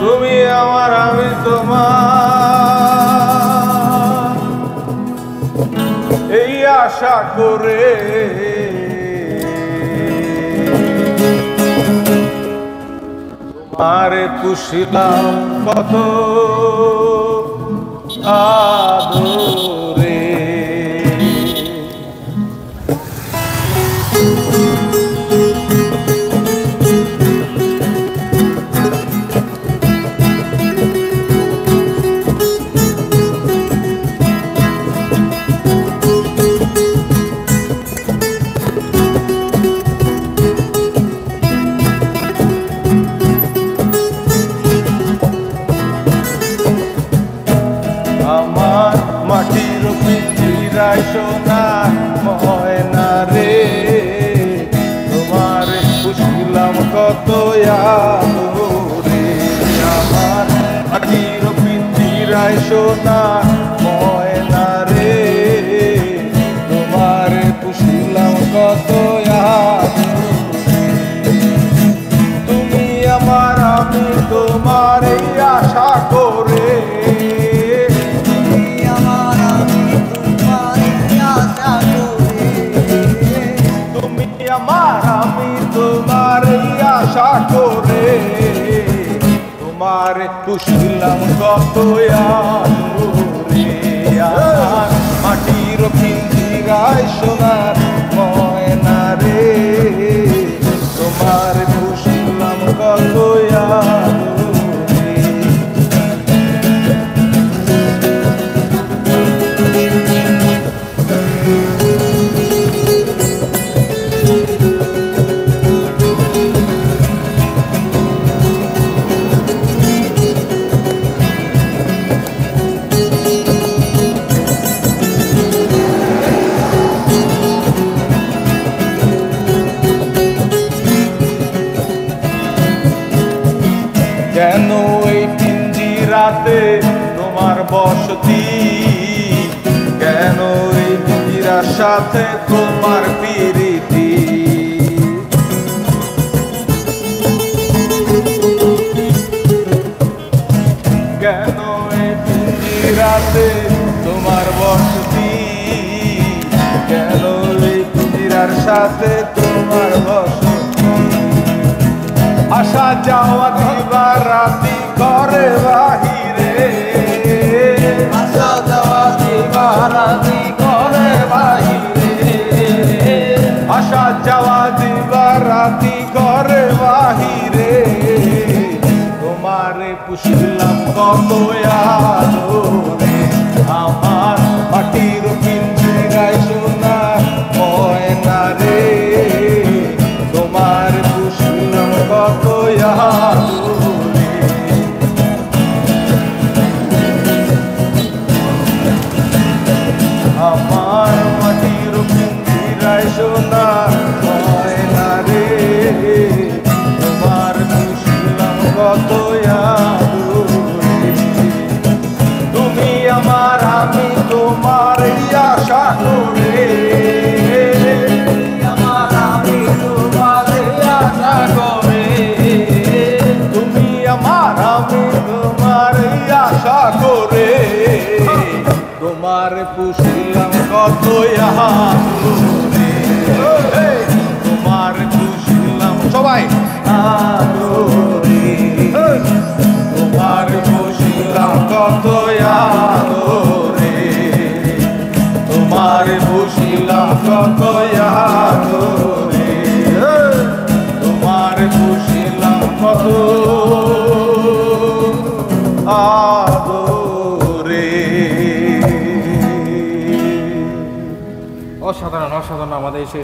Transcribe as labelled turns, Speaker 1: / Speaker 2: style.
Speaker 1: তুমি আমার আমি তোমার, এই আশা করে তোমারে পুষিলাম কত আদরে। আমার মাটির পিঞ্জিরায় সোনা ময়না রে, তোমার পুষিলাম কত আদরে। আমার মাটির পিঞ্জিরায় সোনা ময়না রে, তোমার পুষিলাম কত আদরে। তুমি আমার আমি তোমার এই আশা করে, আমার আমি তোমার আশা করে তোমার পুষিলাম কত আদরে। আমার মাটির পিঞ্জিরায় সোনার ময়না রে, তোমার পুষিলাম কত আদরে। কেন এই পিঞ্জিরাতে তোমার বসতি, কেন এই পিঞ্জিরার সাথে তোমার প্রীতি। কেন এই পিঞ্জিরাতে তোমার বসতি, কেন এই পিঞ্জিরার সাথে তোমার বসতি। আসা যাওয়া দিবা রাতি করে বাহিরে, আসা যাওয়া দিবা রাতি করে বাহিরে, আসা যাওয়া দিবা রাতি করে বাহিরে। তোমারে পুষিলাম কত আদরে। আমার মাটির পিঞ্জিরায় সোনা ময়না রে, তোমার পুষিলাম কত আদরে। আমার মাটির পিঞ্জিরায় সোনা ময়না রে, তোমার পুষিলাম কত আদরে। তুমি আমার আমি তোমার আশা করে, আমার আমি তোমার আশা করে। তুমি আমার আমি তোমার আশা করে, তোমার পুষিলাম কত আদরে। তোমার পুষিলাম সবাই আদরে, তোমার পুষিলাম কত আদরে। তোমার পুষিলাম কত আদরে, তোমার পুষিলাম কত আদরে।
Speaker 2: অসাধারণ অসাধারণ আমাদের সেই